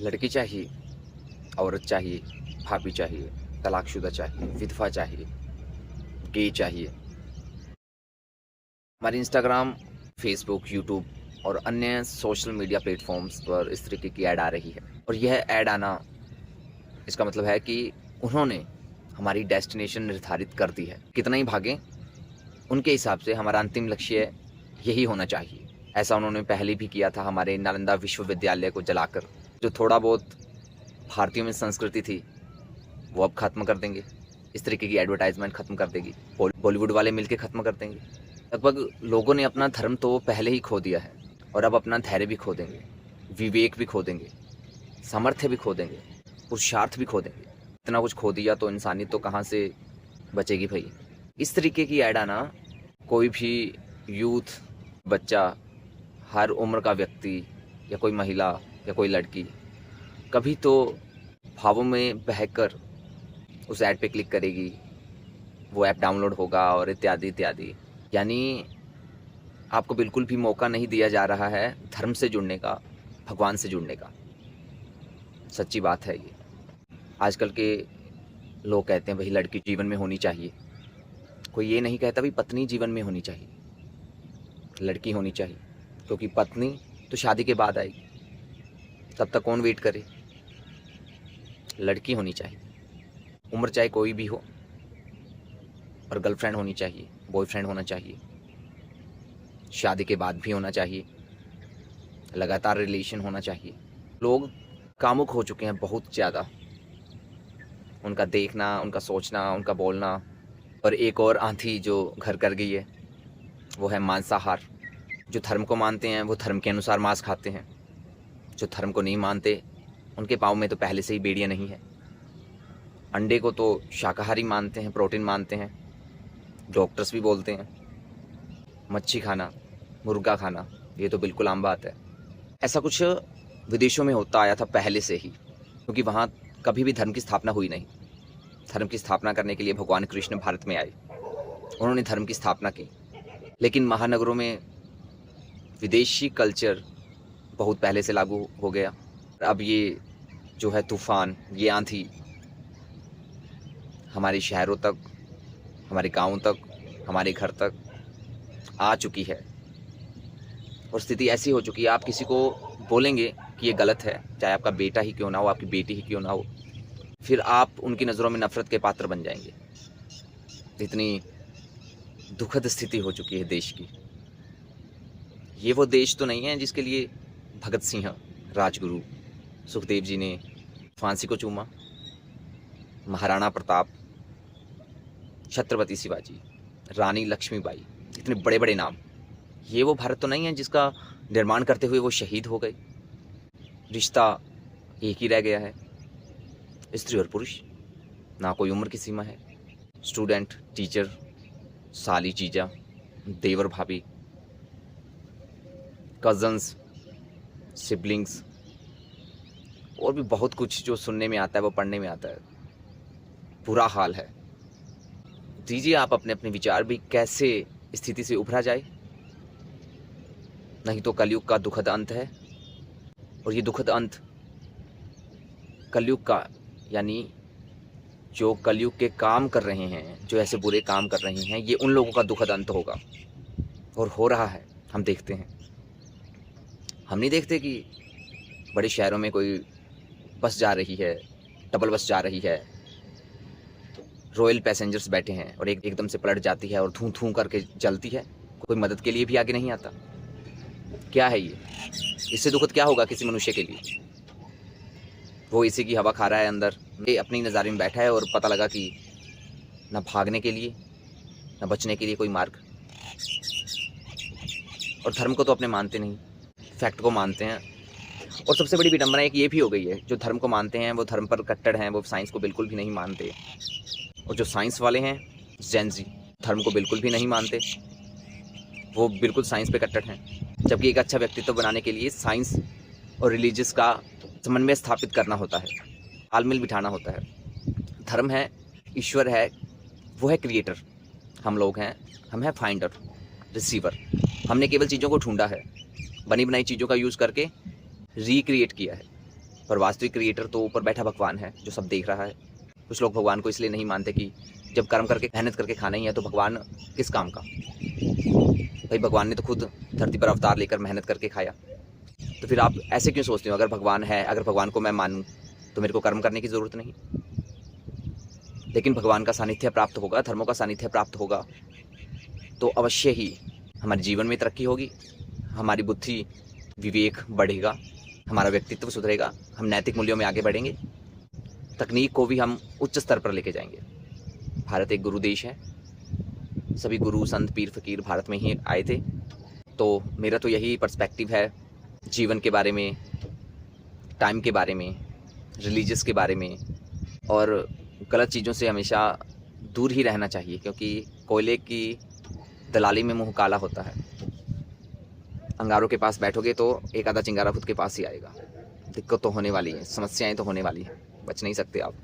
लड़की चाहिए, औरत चाहिए, भाभी चाहिए, तलाकशुदा चाहिए, विधवा चाहिए, गे चाहिए। हमारे इंस्टाग्राम, फेसबुक, यूट्यूब और अन्य सोशल मीडिया प्लेटफॉर्म्स पर इस तरीके की ऐड आ रही है और यह ऐड आना, इसका मतलब है कि उन्होंने हमारी डेस्टिनेशन निर्धारित कर दी है। कितना ही भागें, उनके हिसाब से हमारा अंतिम लक्ष्य यही होना चाहिए। ऐसा उन्होंने पहले भी किया था हमारे नालंदा विश्वविद्यालय को जलाकर। जो थोड़ा बहुत भारतीयों में संस्कृति थी वो अब ख़त्म कर देंगे। इस तरीके की एडवर्टाइजमेंट ख़त्म कर देगी, बॉलीवुड वाले मिलके ख़त्म कर देंगे। लगभग लोगों ने अपना धर्म तो पहले ही खो दिया है और अब अपना धैर्य भी खो देंगे, विवेक भी खो देंगे, सामर्थ्य भी खो देंगे, पुरुषार्थ भी खो देंगे। इतना कुछ खो दिया तो इंसानियत तो कहाँ से बचेगी भाई। इस तरीके की ऐड आना, कोई भी यूथ, बच्चा, हर उम्र का व्यक्ति या कोई महिला या कोई लड़की कभी तो भावों में बहकर उस ऐड पे क्लिक करेगी, वो ऐप डाउनलोड होगा और इत्यादि इत्यादि। यानी आपको बिल्कुल भी मौका नहीं दिया जा रहा है धर्म से जुड़ने का, भगवान से जुड़ने का। सच्ची बात है ये। आजकल के लोग कहते हैं भाई लड़की जीवन में होनी चाहिए, कोई ये नहीं कहता भाई पत्नी जीवन में होनी चाहिए, लड़की होनी चाहिए, क्योंकि पत्नी तो शादी के बाद आएगी, तब तक कौन वेट करे। लड़की होनी चाहिए, उम्र चाहे कोई भी हो, और गर्लफ्रेंड होनी चाहिए, बॉयफ्रेंड होना चाहिए, शादी के बाद भी होना चाहिए, लगातार रिलेशन होना चाहिए। लोग कामुक हो चुके हैं बहुत ज़्यादा, उनका देखना, उनका सोचना, उनका बोलना। और एक और आंधी जो घर कर गई है वो है मांसाहार। जो धर्म को मानते हैं वो धर्म के अनुसार मांस खाते हैं, जो धर्म को नहीं मानते उनके पाँव में तो पहले से ही बेड़ियाँ नहीं है। अंडे को तो शाकाहारी मानते हैं, प्रोटीन मानते हैं, डॉक्टर्स भी बोलते हैं। मच्छी खाना, मुर्गा खाना, ये तो बिल्कुल आम बात है। ऐसा कुछ विदेशों में होता आया था पहले से ही, क्योंकि वहाँ कभी भी धर्म की स्थापना हुई नहीं। धर्म की स्थापना करने के लिए भगवान कृष्ण भारत में आए, उन्होंने धर्म की स्थापना की। लेकिन महानगरों में विदेशी कल्चर बहुत पहले से लागू हो गया। अब ये जो है तूफान, ये आंधी हमारे शहरों तक, हमारे गाँवों तक, हमारे घर तक आ चुकी है। और स्थिति ऐसी हो चुकी है, आप किसी को बोलेंगे कि ये गलत है, चाहे आपका बेटा ही क्यों ना हो, आपकी बेटी ही क्यों ना हो, फिर आप उनकी नज़रों में नफ़रत के पात्र बन जाएंगे। इतनी दुखद स्थिति हो चुकी है देश की। ये वो देश तो नहीं है जिसके लिए भगत सिंह, राजगुरु, सुखदेव जी ने फांसी को चूमा, महाराणा प्रताप, छत्रपति शिवाजी, रानी लक्ष्मीबाई, इतने बड़े बड़े नाम, ये वो भारत तो नहीं है जिसका निर्माण करते हुए वो शहीद हो गए। रिश्ता एक ही रह गया है, स्त्री और पुरुष, ना कोई उम्र की सीमा है। स्टूडेंट, टीचर, साली जीजा, देवर भाभी, कजन्स, सिबलिंग्स, और भी बहुत कुछ जो सुनने में आता है वो पढ़ने में आता है। बुरा हाल है। दीजिए आप अपने अपने विचार भी, कैसे स्थिति से उभरा जाए। नहीं तो कलयुग का दुखद अंत है, और ये दुखद अंत कलयुग का, यानी जो कलयुग के काम कर रहे हैं, जो ऐसे बुरे काम कर रहे हैं, ये उन लोगों का दुखद अंत होगा। और हो रहा है, हम देखते हैं। हम नहीं देखते कि बड़े शहरों में कोई बस जा रही है, डबल बस जा रही है, रॉयल पैसेंजर्स बैठे हैं और एकदम से पलट जाती है और धूं धूं करके जलती है, कोई मदद के लिए भी आगे नहीं आता। क्या है ये? इससे दुखद क्या होगा किसी मनुष्य के लिए? वो इसी की हवा खा रहा है अंदर, ये अपनी नज़ारे में बैठा है और पता लगा कि ना भागने के लिए, ना बचने के लिए कोई मार्ग। और धर्म को तो अपने मानते नहीं, फैक्ट को मानते हैं। और सबसे बड़ी विडंबना एक ये भी हो गई है, जो धर्म को मानते हैं वो धर्म पर कट्टर हैं, वो साइंस को बिल्कुल भी नहीं मानते। और जो साइंस वाले हैं, जेन ज़ी, धर्म को बिल्कुल भी नहीं मानते, वो बिल्कुल साइंस पे कट्टर हैं। जबकि एक अच्छा व्यक्तित्व बनाने के लिए साइंस और रिलीजियस का समन्वय स्थापित करना होता है, तालमेल बिठाना होता है। धर्म है, ईश्वर है, वो है क्रिएटर, हम लोग हैं, हम हैं फाइंडर, रिसीवर। हमने केवल चीज़ों को ढूंढा है, बनी बनाई चीज़ों का यूज़ करके रिक्रिएट किया है। पर वास्तविक क्रिएटर तो ऊपर बैठा भगवान है जो सब देख रहा है। कुछ लोग भगवान को इसलिए नहीं मानते कि जब कर्म करके मेहनत करके खाना ही है तो भगवान किस काम का। भाई भगवान ने तो खुद धरती पर अवतार लेकर मेहनत करके खाया, तो फिर आप ऐसे क्यों सोचते हो अगर भगवान है, अगर भगवान को मैं मानूं तो मेरे को कर्म करने की ज़रूरत नहीं। लेकिन भगवान का सानिध्य प्राप्त होगा, धर्मों का सानिध्य प्राप्त होगा तो अवश्य ही हमारे जीवन में तरक्की होगी, हमारी बुद्धि विवेक बढ़ेगा, हमारा व्यक्तित्व सुधरेगा, हम नैतिक मूल्यों में आगे बढ़ेंगे, तकनीक को भी हम उच्च स्तर पर लेके जाएंगे। भारत एक गुरु देश है, सभी गुरु संत पीर फकीर भारत में ही आए थे। तो मेरा तो यही पर्सपेक्टिव है जीवन के बारे में, टाइम के बारे में, रिलीजियस के बारे में, और गलत चीज़ों से हमेशा दूर ही रहना चाहिए, क्योंकि कोयले की दलाली में मुंह काला होता है। अंगारों के पास बैठोगे तो एक आधा चिंगारा खुद के पास ही आएगा। दिक्कत तो होने वाली है, समस्याएं तो होने वाली हैं, बच नहीं सकते आप।